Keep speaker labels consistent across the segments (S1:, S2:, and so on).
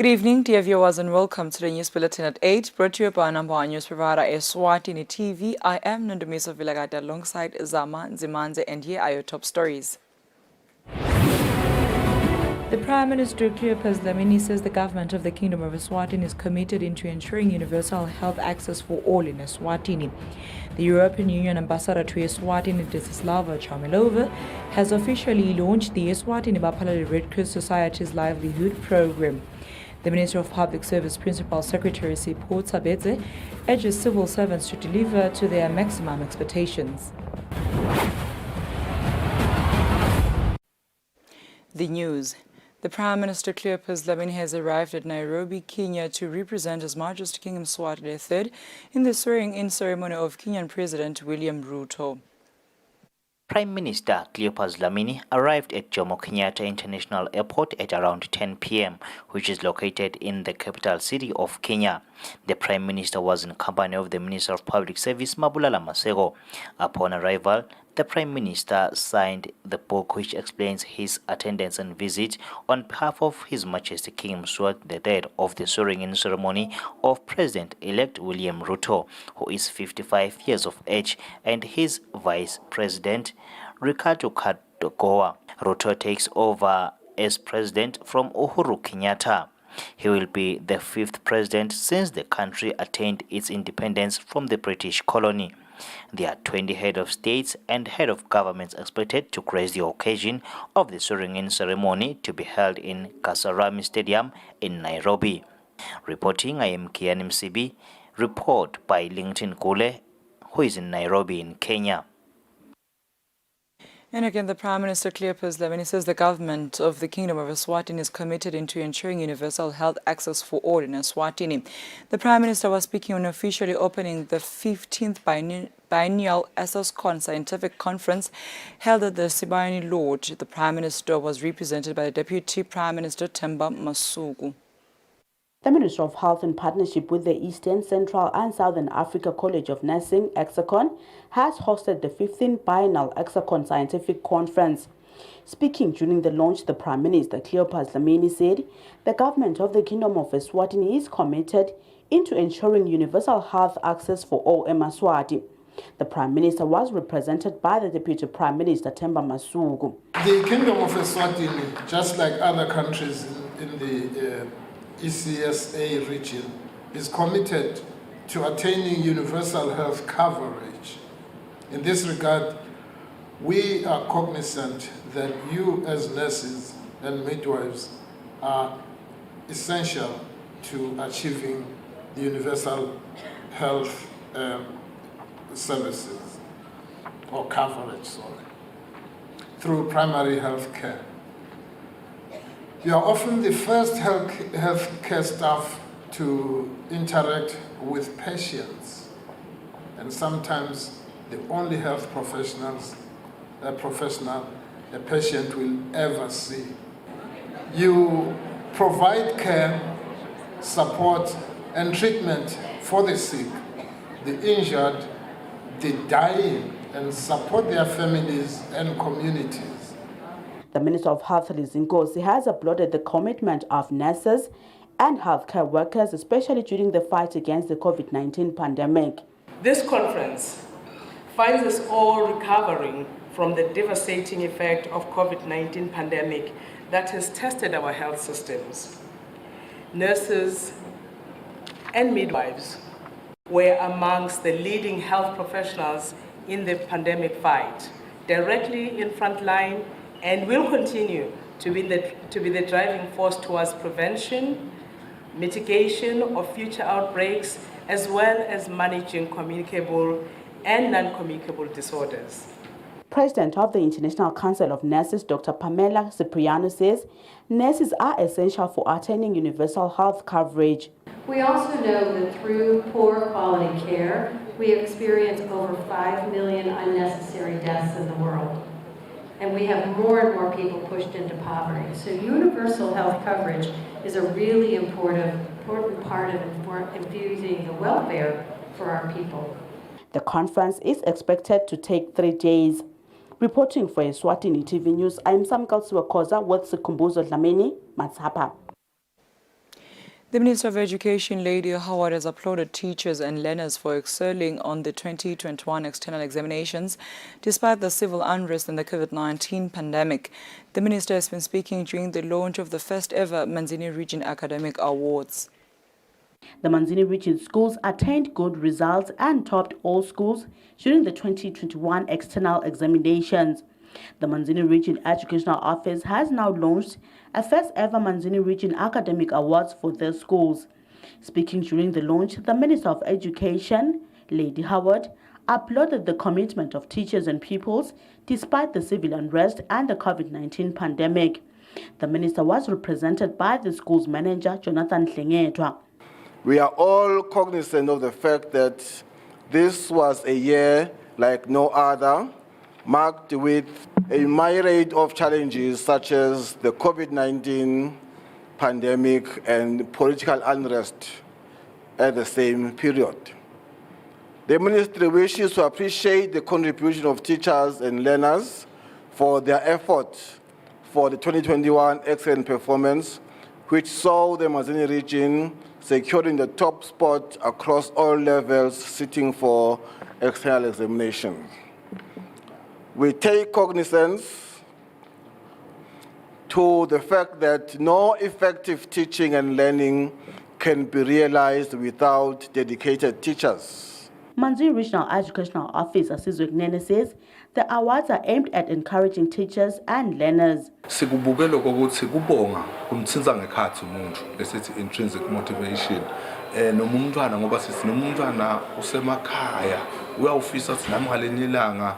S1: Good evening, dear viewers, and welcome to the News Bulletin at 8, brought to you by number one news provider Eswatini TV. I am Nondumiso Vilagata alongside Zama Nzimanze, and here are your top stories. The Prime Minister Cleopas Dlamini says the government of the Kingdom of Eswatini is committed into ensuring universal health access for all in Eswatini. The European Union Ambassador to Eswatini, Desislava Chamilova, has officially launched the Eswatini Bapalali Red Cross Society's Livelihood program. The Minister of Public Service Principal Secretary Sipho Tsabedze urges civil servants to deliver to their maximum expectations. The news. The Prime Minister Cleopas Dlamini has arrived at Nairobi, Kenya to represent His Majesty King Mswati III in the swearing-in ceremony of Kenyan President William Ruto.
S2: Prime Minister Cleopas Dlamini arrived at Jomo Kenyatta International Airport at around 10 p.m., which is located in the capital city of Kenya. The Prime Minister was in company of the Minister of Public Service, Mabulala Masego. Upon arrival, the Prime Minister signed the book which explains his attendance and visit on behalf of His Majesty King Mswati III of the swearing-in ceremony of President-elect William Ruto, who is 55 years of age, and his Vice President, Ricardo Kadogoa. Ruto takes over as President from Uhuru Kenyatta. He will be the 5th president since the country attained its independence from the British colony. There are 20 head of states and head of governments expected to grace the occasion of the swearing-in ceremony to be held in Kasarani Stadium in Nairobi. Reporting, I am Kian MCB. Report by Linton Kule, who is in Nairobi in Kenya.
S1: And again, the Prime Minister Cleopas Dlamini says the government of the Kingdom of Eswatini is committed into ensuring universal health access for all in Eswatini. The Prime Minister was speaking on officially opening the 15th biennial Eswatini Scientific Conference held at the Sibani Lodge. The Prime Minister was represented by the Deputy Prime Minister Themba Masuku.
S3: The Minister of Health, in partnership with the Eastern, Central and Southern Africa College of Nursing, Eswatini, has hosted the 15th Biennial Eswatini Scientific Conference. Speaking during the launch, the Prime Minister Cleopas Dlamini said the government of the Kingdom of Eswatini is committed into ensuring universal health access for all in Eswatini. The Prime Minister was represented by the Deputy Prime Minister Themba Masuku.
S4: The Kingdom of Eswatini, just like other countries in the ECSA region, is committed to attaining universal health coverage. In this regard, we are cognizant that you as nurses and midwives are essential to achieving the universal health services or coverage, through primary health care. You are often the first healthcare staff to interact with patients, and sometimes the only health professional a patient will ever see. You provide care, support, and treatment for the sick, the injured, the dying, and support their families and communities.
S3: The Minister of Health, Liz Nkosi, has applauded the commitment of nurses and healthcare workers, especially during the fight against the COVID-19 pandemic.
S5: This conference finds us all recovering from the devastating effect of COVID-19 pandemic that has tested our health systems. Nurses and midwives were amongst the leading health professionals in the pandemic fight, directly in front line, and will continue to be the driving force towards prevention, mitigation of future outbreaks, as well as managing communicable and non-communicable disorders.
S3: President of the International Council of Nurses, Dr. Pamela Cipriano, says nurses are essential for attaining universal health coverage.
S6: We also know that through poor quality care, we experience over 5 million unnecessary deaths in the world. And we have more and more people pushed into poverty. So universal health coverage is a really important part of infusing the welfare for our people.
S3: The conference is expected to take 3 days. Reporting for Eswatini TV News, I am Samkal Siwakoza with Sikumbuzo Dlamini, Matsapa.
S1: The Minister of Education, Lady Howard, has applauded teachers and learners for excelling on the 2021 external examinations despite the civil unrest and the COVID-19 pandemic. The minister has been speaking during the launch of the first ever Manzini Region Academic Awards.
S3: The Manzini Region schools attained good results and topped all schools during the 2021 external examinations. The Manzini Region Educational Office has now launched a first ever Manzini Region Academic Awards for their schools. Speaking during the launch, the Minister of Education, Lady Howard, applauded the commitment of teachers and pupils despite the civil unrest and the COVID-19 pandemic. The minister was represented by the school's manager, Jonathan Hlengetwa.
S7: We are all cognizant of the fact that this was a year like no other, marked with a myriad of challenges such as the COVID-19 pandemic and political unrest at the same period. The ministry wishes to appreciate the contribution of teachers and learners for their efforts for the 2021 excellent performance, which saw the Manzini region securing the top spot across all levels, sitting for external examinations. We take cognizance to the fact that no effective teaching and learning can be realized without dedicated teachers.
S3: Manzini Regional Educational Officer Eswatini says the awards are aimed at encouraging teachers and learners.
S8: Sikubukela ukuthi kubonga kumthinta ngekhathi umuntu esithi intrinsic motivation noma umntwana ngoba sithi noma umntwana usemakhaya uyawufisa ukuthi nami ngalenye ilanga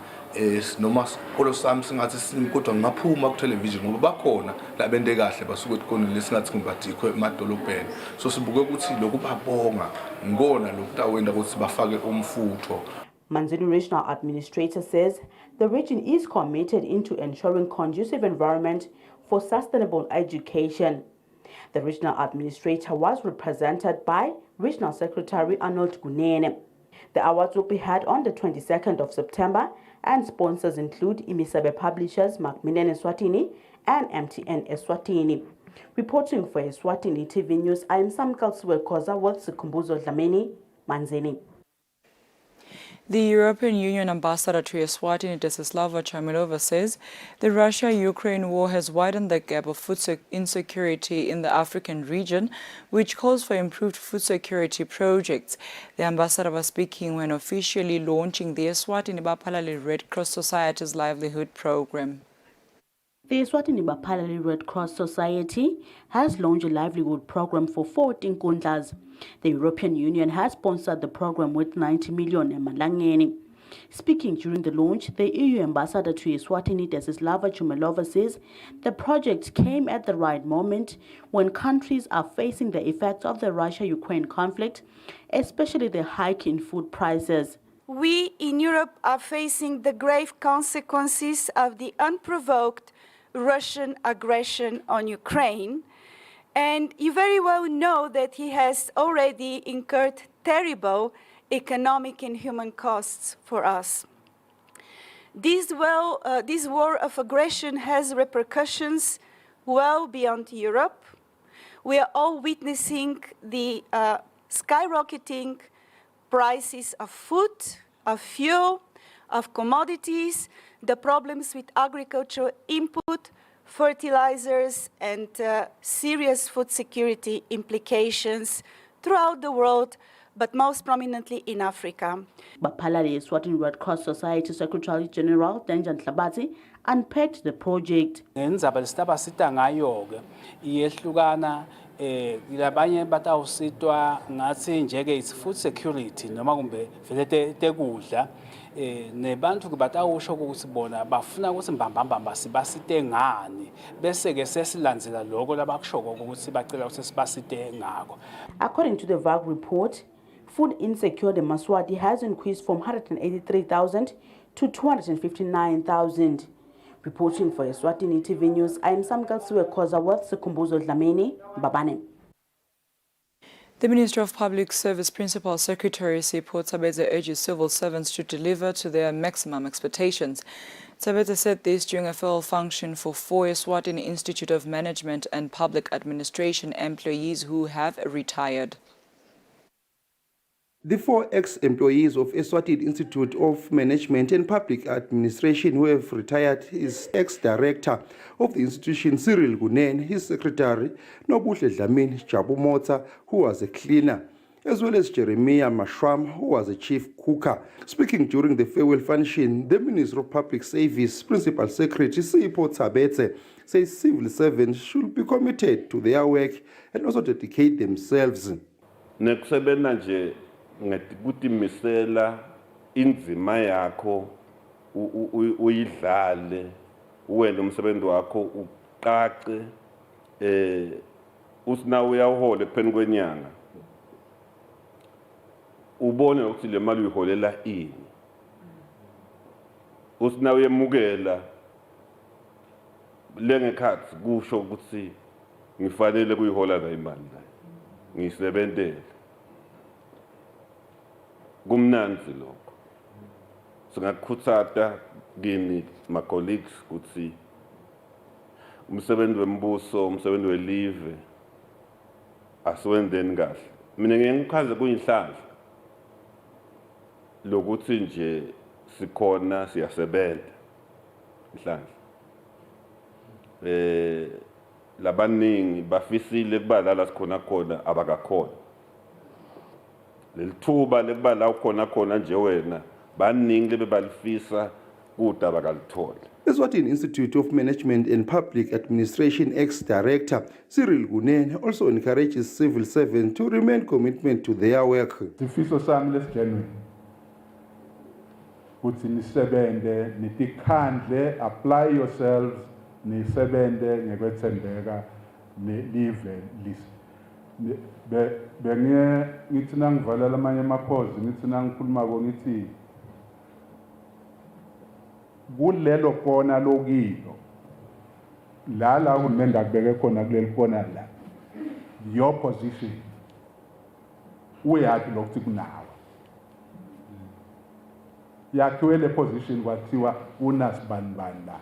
S8: noma sikolo sami singathi kodwa ngaphuma ku television ngoba bakhona labende kahle basuke khona lesingathi ngibadikho emadolobheni so sibuke ukuthi lokhu babonga ngibona lokhu tawenda ukuthi bafake umfutho.
S3: Manzini Regional Administrator says the region is committed into ensuring conducive environment for sustainable education. The Regional Administrator was represented by Regional Secretary Arnold Gunene. The awards will be held on the 22nd of September and sponsors include Imisabe Publishers, Macmillan Eswatini and MTN Eswatini. Reporting for Eswatini TV News, I am Samkal Suwekoza with Sikumbuzo Dlamini, Manzini.
S1: The European Union ambassador to Eswatini, Desislava Chamilova, says the Russia-Ukraine war has widened the gap of food insecurity in the African region, which calls for improved food security projects. The ambassador was speaking when officially launching the Eswatini Bapalali Red Cross Society's Livelihood program.
S3: The Eswatini Bapalali Red Cross Society has launched a livelihood program for 14 kundlas. The European Union has sponsored the program with 90 million emalangeni. Speaking during the launch, the EU ambassador to Eswatini, Desislava Chumelova, says the project came at the right moment when countries are facing the effects of the Russia-Ukraine conflict, especially the hike in food prices.
S9: We in Europe are facing the grave consequences of the unprovoked Russian aggression on Ukraine, and you very well know that he has already incurred terrible economic and human costs for us. This war of aggression has repercussions well beyond Europe. We are all witnessing the skyrocketing prices of food, of fuel, of commodities, the problems with agricultural input, fertilizers, and serious food security implications throughout the world, but most prominently in Africa.
S3: Bapalali Eswatini Red Cross Society Secretary General Denjan Tlabati unpacked the project.
S10: Labanye batawusitwa ngathi njeke it's food security noma kumbe vele tekudla nebantu batawusho ukuthi bona bafuna ukuthi mbambamba sibasite ngani bese ke sesilandzela lokho labakushoko ukuthi bacela ukuthi sibasite ngako.
S3: According to the VAG report, food insecurity in Maswati has increased from 183,000 to 259,000. Reporting for Eswatini TV News, I am Samkal Suwekoza with Sikumbuzo Dlamini, Babane.
S1: The Ministry of Public Service Principal Secretary Sipho Tabeze urges civil servants to deliver to their maximum expectations. Tabete said this during a farewell function for 4 Eswatini Institute of Management and Public Administration employees who have retired.
S11: The 4 ex-employees of Eswatini Institute of Management and Public Administration who have retired is ex-director of the institution Cyril Gunen, his secretary Nobuhle Dlamini Jabu Mota, who was a cleaner, as well as Jeremiah Mashwam, who was a chief cooker. Speaking during the farewell function, the Minister of Public Service Principal Secretary Sipho Tabete says civil servants should be committed to their work and also dedicate themselves.
S12: Ngetimisela inzima yakho uyidlale uwena umsebenzi wakho uqaqe usina uyawuhola ekupheni kwenyanga ubone ukuthi le mali uyiholela ini usina uyemukela lengekhathi kusho ukuthi ngifanele kuyihola la imali la ngisebentele kumnanzi lokho singakukhuthaza kimi ma colleagues ukuthi umsebenzi wembuso umsebenzi welive asiwenzeni kahle mina ngiyengikhaze kuyinhlanhla lokuthi nje sikhona siyasebenza inhlanhla labaningi bafisile kuba la sikhona khona abakakhona lelithuba lekuba la ukhona khona nje wena baningi lebebalifisa kude abakalithola.
S11: Eswatini Institute of Management and Public Administration ex-director Cyril Gunen also encourages civil servants to remain committed to their work.
S13: Sifiso sami lesigenuine ukuthi nisebende nitikhandle, apply yourselves, nisebende ngekwethembeka live bengiye ngithi nangivalela amanye amaphozi ngithi nangikhuluma ngithi kulelo kona lokilo la uhulumende akubeke khona kuleli kona la your position uyathi lokuthi kunawe yakhiwe le position kwathiwa unasibani la.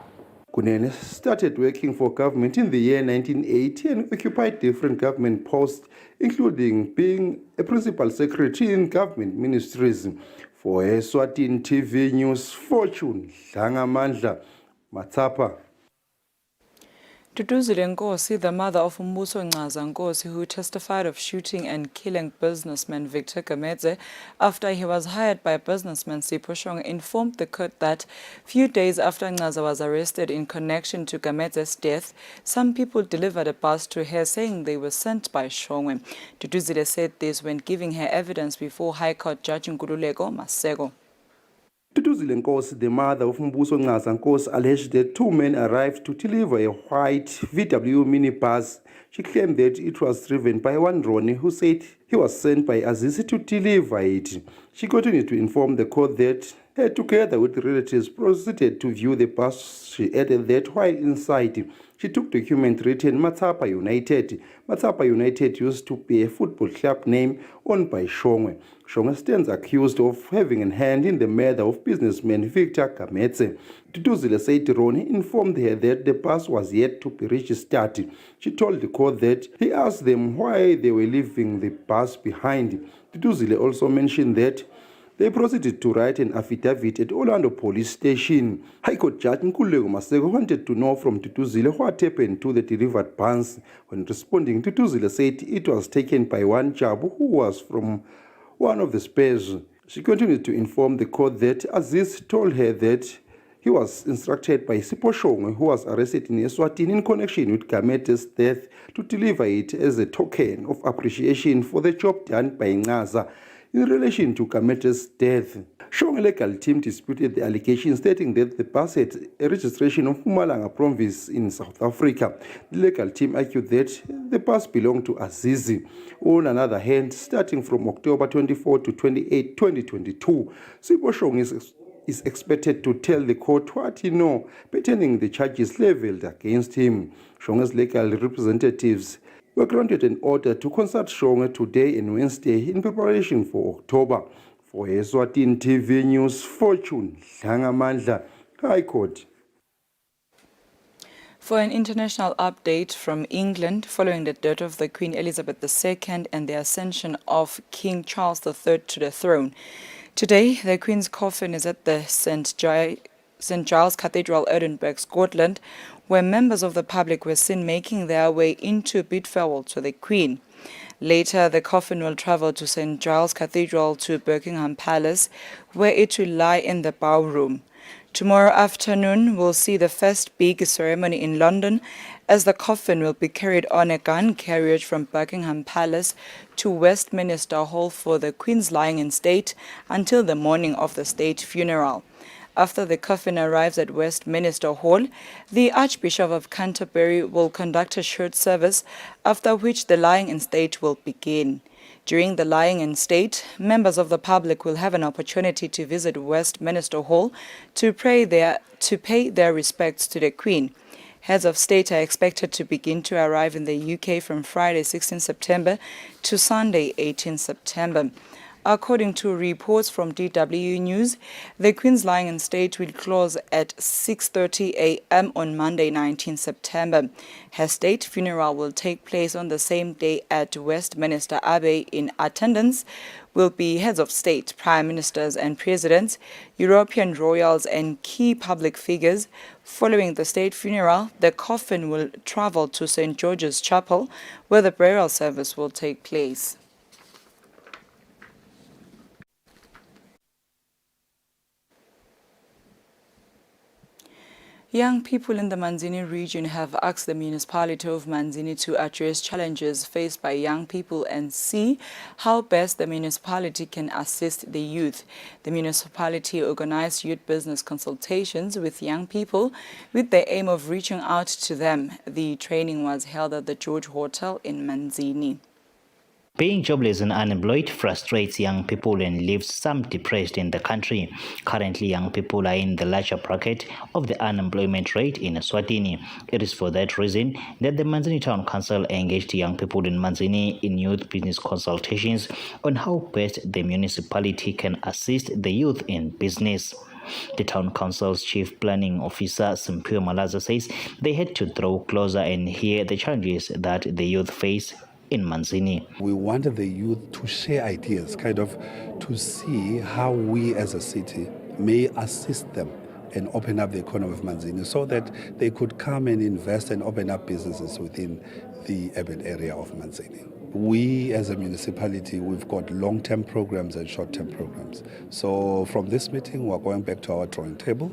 S11: Gunen started working for government in the year 1980 and occupied different government posts, including being a principal secretary in government ministries. For Eswatini TV News, Fortune Dlangamandla Matsapa.
S1: Duduzile Nkosi, the mother of Umbuso Ncaza Nkosi, who testified of shooting and killing businessman Victor Gamedze after he was hired by businessman Sipho Shong, informed the court that few days after Ncaza was arrested in connection to Gamedze's death, some people delivered a bus to her saying they were sent by Shongwe. Duduzile said this when giving her evidence before High Court Judge Nkululeko Masego.
S11: Duduzile Nkosi, the mother of Umbuso Ncaza Nkosi, alleged that 2 men arrived to deliver a white VW minibus. She claimed that it was driven by one Ronnie who said he was sent by Azizi to deliver it. She continued to inform the court that her, together with relatives, proceeded to view the bus. She added that while inside, she took document written Matsapa United. Matsapa United used to be a football club name owned by Shongwe. Shongwe stands accused of having a hand in the murder of businessman Victor Gamedze. Duduzile said Ronnie informed her that the bus was yet to be registered. She told the court that he asked them why they were leaving the bus behind. Duduzile also mentioned that they proceeded to write an affidavit at Orlando Police Station. High Court Judge Nkululeko Masego wanted to know from Duduzile what happened to the delivered bus. When responding, Duduzile said it was taken by one Jabu who was from one of the spares. She continued to inform the court that Aziz told her that he was instructed by Sipho Shongwe, who was arrested in Eswatini in connection with Gamedze's death, to deliver it as a token of appreciation for the job done by Ncaza in relation to Gamedze's death. Shongwe legal team disputed the allegation, stating that the bus had a registration of Mpumalanga province in South Africa. The legal team argued that the bus belonged to Azizi. On another hand, starting from October 24 to 28, 2022, Sipho Shongwe is expected to tell the court what he knows pertaining the charges leveled against him. Shongwe's legal representatives were granted an order to consult Shongwe today and Wednesday in preparation for October. For Eswatini TV News, Fortune Dlangamandla, High Court.
S1: For an international update from England, following the death of the Queen Elizabeth II and the ascension of King Charles III to the throne. Today, the Queen's coffin is at the St. Giles Cathedral, Edinburgh, Scotland, where members of the public were seen making their way in to bid farewell to the Queen. Later, the coffin will travel to St. Giles Cathedral to Buckingham Palace, where it will lie in the ballroom. Tomorrow afternoon, we'll see the first big ceremony in London, as the coffin will be carried on a gun carriage from Buckingham Palace to Westminster Hall for the Queen's lying in state until the morning of the state funeral. After the coffin arrives at Westminster Hall, the Archbishop of Canterbury will conduct a short service, after which the lying in state will begin. During the lying in state, members of the public will have an opportunity to visit Westminster Hall to pay their respects to the Queen. Heads of state are expected to begin to arrive in the UK from Friday 16 September to Sunday 18 September. According to reports from DW News, the Queen's lying in state will close at 6:30 a.m. on Monday 19 September. Her state funeral will take place on the same day at Westminster Abbey. In attendance will be heads of state, prime ministers and presidents, European royals and key public figures. Following the state funeral, the coffin will travel to St. George's Chapel, where the burial service will take place. Young people in the Manzini region have asked the municipality of Manzini to address challenges faced by young people and see how best the municipality can assist the youth. The municipality organized youth business consultations with young people with the aim of reaching out to them. The training was held at the George Hotel in Manzini.
S2: Being jobless and unemployed frustrates young people and leaves some depressed in the country. Currently, young people are in the larger bracket of the unemployment rate in Eswatini. It is for that reason that the Manzini Town Council engaged young people in Manzini in youth business consultations on how best the municipality can assist the youth in business. The Town Council's Chief Planning Officer, Simpio Malaza, says they had to draw closer and hear the challenges that the youth face in Manzini.
S14: We wanted the youth to share ideas, kind of to see how we as a city may assist them and open up the economy of Manzini so that they could come and invest and open up businesses within the urban area of Manzini. We as a municipality, we've got long-term programs and short-term programs. So from this meeting, we're going back to our drawing table.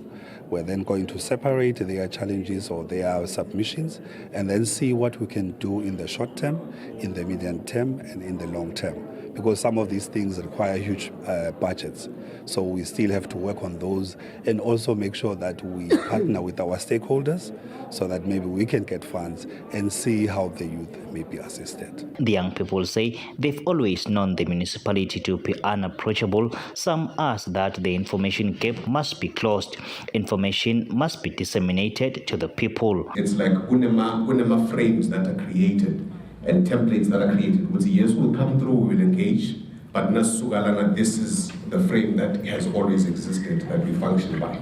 S14: We're then going to separate their challenges or their submissions and then see what we can do in the short term, in the medium term, and in the long term. Because some of these things require huge budgets. So we still have to work on those and also make sure that we partner with our stakeholders so that maybe we can get funds and see how the youth may be assisted.
S2: The young people say they've always known the municipality to be unapproachable. Some ask that the information gap must be closed. Information must be disseminated to the people.
S15: It's like unema frames that are created and templates that are created. Which yes, will come through, we will engage, but this is the frame that has always existed, that we function by.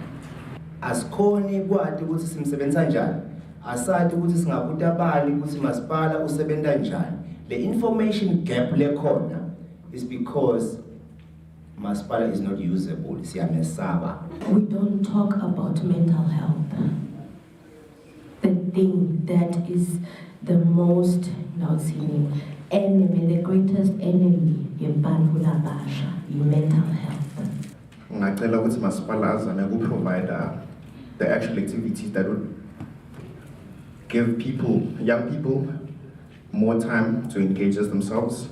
S16: Asikhoni kwadi ukuthi simsebenza njani, asadi ukuthi singabuta bani ukuthi masipala usebenza njani. The information gap lekhona is because masipala is not usable. Siyamesaba.
S17: We don't talk about mental health. The thing that is the most enemy, the greatest enemy yebantu labasha, your mental health.
S15: Ngacela ukuthi masipala azame ukuprovide the actual activities that would give young people more time to engage as themselves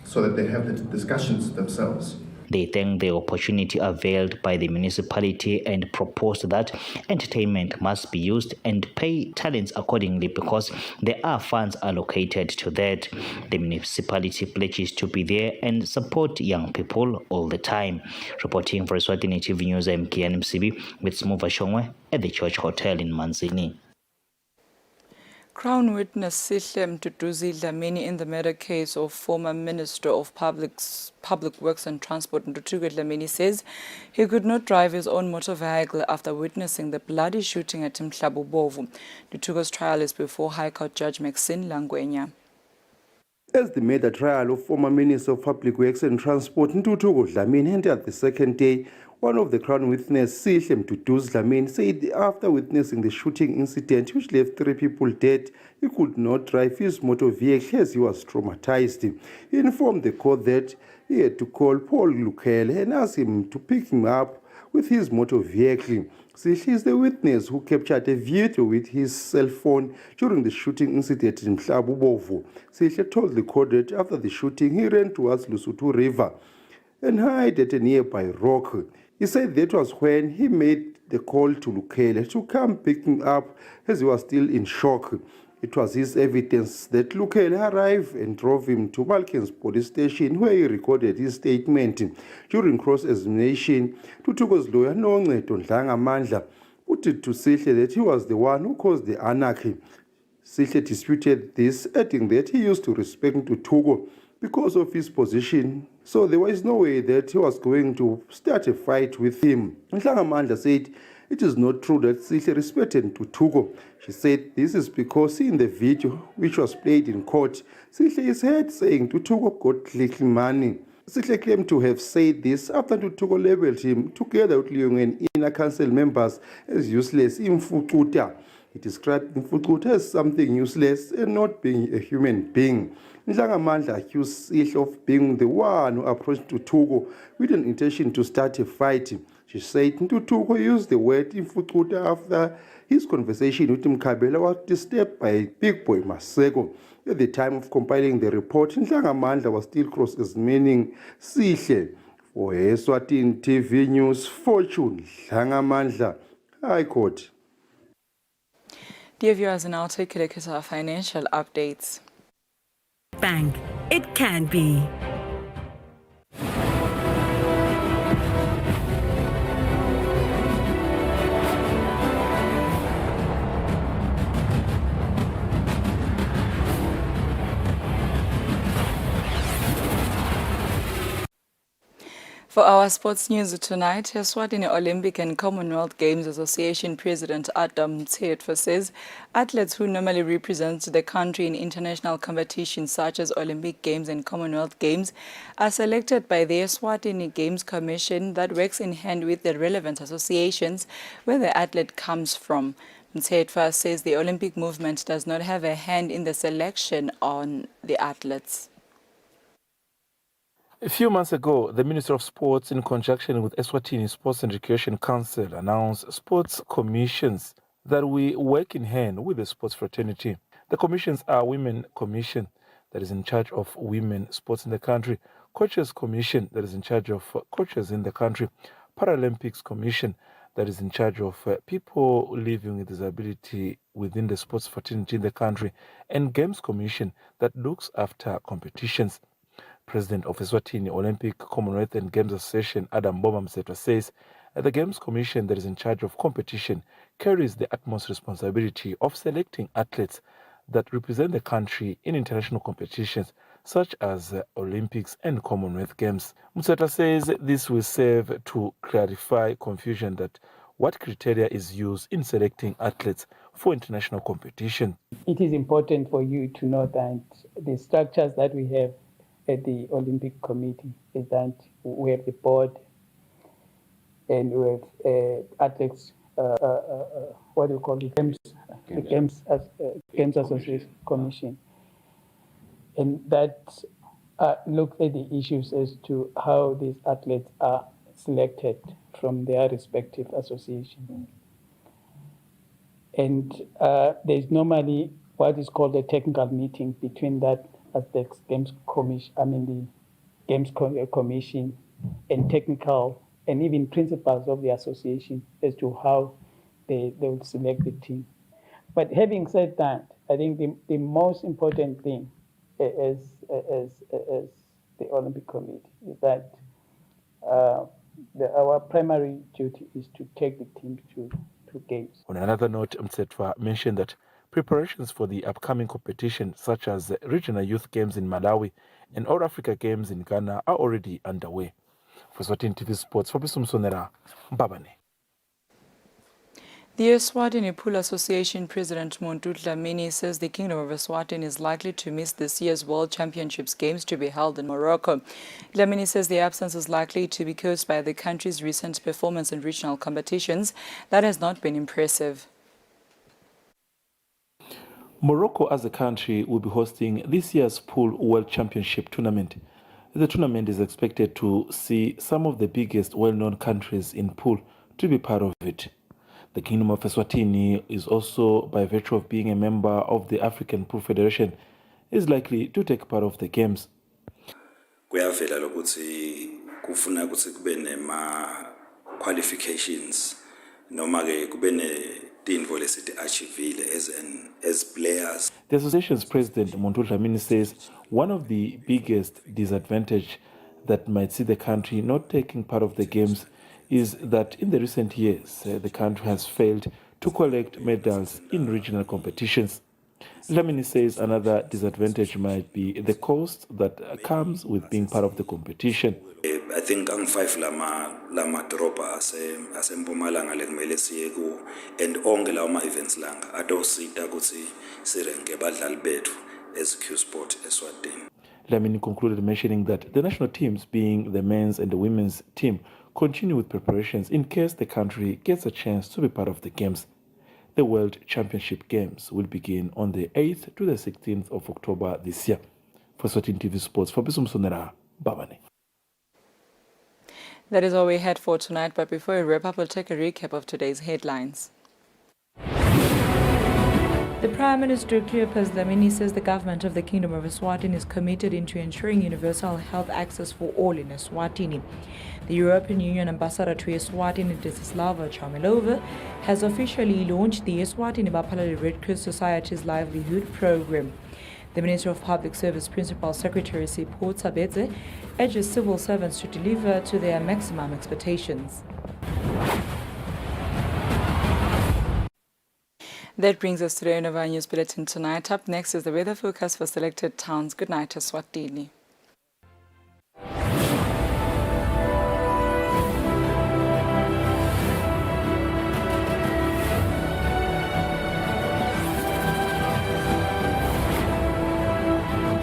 S15: so that they have the discussions themselves.
S2: They thank the opportunity availed by the municipality and proposed that entertainment must be used and pay talents accordingly because there are funds allocated to that. The municipality pledges to be there and support young people all the time. Reporting for Eswatini TV News, I'm Kian Msibi with Smuva Shongwe at the Church Hotel in Manzini.
S1: Crown witness Sihle Mduduzi Dlamini in the murder case of former Minister of Public Works and Transport Ndutugu Dlamini says he could not drive his own motor vehicle after witnessing the bloody shooting at Mhlabubovu. Ndutugu's trial is before High Court Judge Maxine Langwenya.
S11: As the murder trial of former Minister of Public Works and Transport Ndutugu Dlamini entered the second day, one of the Crown witnesses, Sihle Mduduzi Dlamini, said after witnessing the shooting incident which left 3 people dead, he could not drive his motor vehicle as he was traumatized. He informed the court that he had to call Paul Lukele and ask him to pick him up with his motor vehicle. Sihle is the witness who captured a video with his cell phone during the shooting incident in Mhlabubovu. Sihle told the court that after the shooting, he ran towards Lusuthu River and hid at a nearby rock. He said that was when he made the call to Lukele to come pick him up as he was still in shock. It was his evidence that Lukele arrived and drove him to Malkin's police station where he recorded his statement. During cross-examination, Ndutugu's lawyer Noncedo Dlangamandla put it to Sihle that he was the one who caused the anarchy. Sihle disputed this, adding that he used to respect Ndutugu because of his position, so there was no way that he was going to start a fight with him. Dlangamandla said it is not true that Sihle respected Ndutugu. She said this is because in the video, which was played in court, Sihle is heard saying Ndutugu got little money. Sihle claimed to have said this after Ndutugu labeled him, together with Leong and inner council members, as useless Imfukuta. He described Imfukuta as something useless and not being a human being. Dlangamandla accused Sihle of being the one who approached Ndutugu with an intention to start a fight. She said Ndutugu used the word Imfukuta after his conversation with Mkhabela was disturbed by Big Boy Maseko. At the time of compiling the report, Dlangamandla was still cross-examining Sihle. For Eswatini TV News, Fortune Dlangamandla, High Court.
S1: Dear viewers, now take a look at our financial updates.
S18: Bank. It can be.
S1: For our sports news tonight, Eswatini Olympic and Commonwealth Games Association President Adam Mtsetwa says athletes who normally represent the country in international competitions such as Olympic Games and Commonwealth Games are selected by the Eswatini Games Commission that works in hand with the relevant associations where the athlete comes from. Mtsetwa says the Olympic movement does not have a hand in the selection on the athletes.
S19: A few months ago, the Minister of Sports, in conjunction with Eswatini Sports and Recreation Council, announced sports commissions that will work in hand with the sports fraternity. The commissions are Women Commission, that is in charge of women sports in the country, Coaches Commission, that is in charge of coaches in the country, Paralympics Commission, that is in charge of people living with disability within the sports fraternity in the country, and Games Commission, that looks after competitions. President of Eswatini Olympic, Commonwealth and Games Association, Adam Mtsetwa, says the Games Commission that is in charge of competition carries the utmost responsibility of selecting athletes that represent the country in international competitions such as Olympics and Commonwealth Games. Mtsetwa says this will serve to clarify confusion that what criteria is used in selecting athletes for international competition.
S20: It is important for you to know that the structures that we have at the Olympic Committee is that we have the board and we have athletes, what do you call it? Games Association Commission. And that looks at the issues as to how these athletes are selected from their respective associations. And there's normally what is called a technical meeting between that as the Games Commission, the Games Commission and technical and even principals of the association as to how they will select the team. But having said that, I think the most important thing as the Olympic Committee is that our primary duty is to take the team to games.
S19: On another note, Mtsetwa mentioned that Preparations for the upcoming competition, such as the Regional Youth Games in Malawi and All Africa Games in Ghana, are already underway. For Eswatini TV Sports, Fabisum Sonera, Mbabane.
S1: The Eswatini Pool Association President Muntu Dlamini says the Kingdom of Eswatini is likely to miss this year's World Championships Games to be held in Morocco. Dlamini says the absence is likely to be caused by the country's recent performance in regional competitions that has not been impressive.
S19: Morocco as a country will be hosting this year's Pool World Championship tournament. The tournament is expected to see some of the biggest well-known countries in pool to be part of it. The Kingdom of Eswatini is also, by virtue of being a member of the African Pool Federation, is likely to take part of the games.
S21: Kuyavela lokuthi kufuna ukuthi kube nema qualifications noma ke kube ne tinvo lesithi achievile as players.
S19: The association's president Muntu Dlamini says one of the biggest disadvantage that might see the country not taking part of the games is that in the recent years, the country has failed to collect medals in regional competitions. Dlamini says another disadvantage might be the cost that comes with being part of the competition.
S21: I think ang-5 lama dropa asempumalanga lekumele siye ku and onke lawo ma-events langa atosita ukuthi sirenke badlali bethu as Q-Sport Eswatini.
S19: Dlamini concluded mentioning that the national teams, being the men's and the women's team, continue with preparations in case the country gets a chance to be part of the games. The World Championship Games will begin on the 8th to the 16th of October this year. For Eswatini TV Sports, Fabisum Sonera, Babane.
S1: That is all we had for tonight, but before we wrap up, we'll take a recap of today's headlines. The Prime Minister Cleopas Dlamini says the government of the Kingdom of Eswatini is committed into ensuring universal health access for all in Eswatini. The European Union Ambassador to Eswatini, Desislava Chamilova, has officially launched the Eswatini Bapalali Red Cross Society's Livelihood program. The Minister of Public Service Principal Secretary Sipho Tsabedze urges civil servants to deliver to their maximum expectations. That brings us to the end of our news bulletin tonight. Up next is the weather forecast for selected towns. Good night, Eswatini.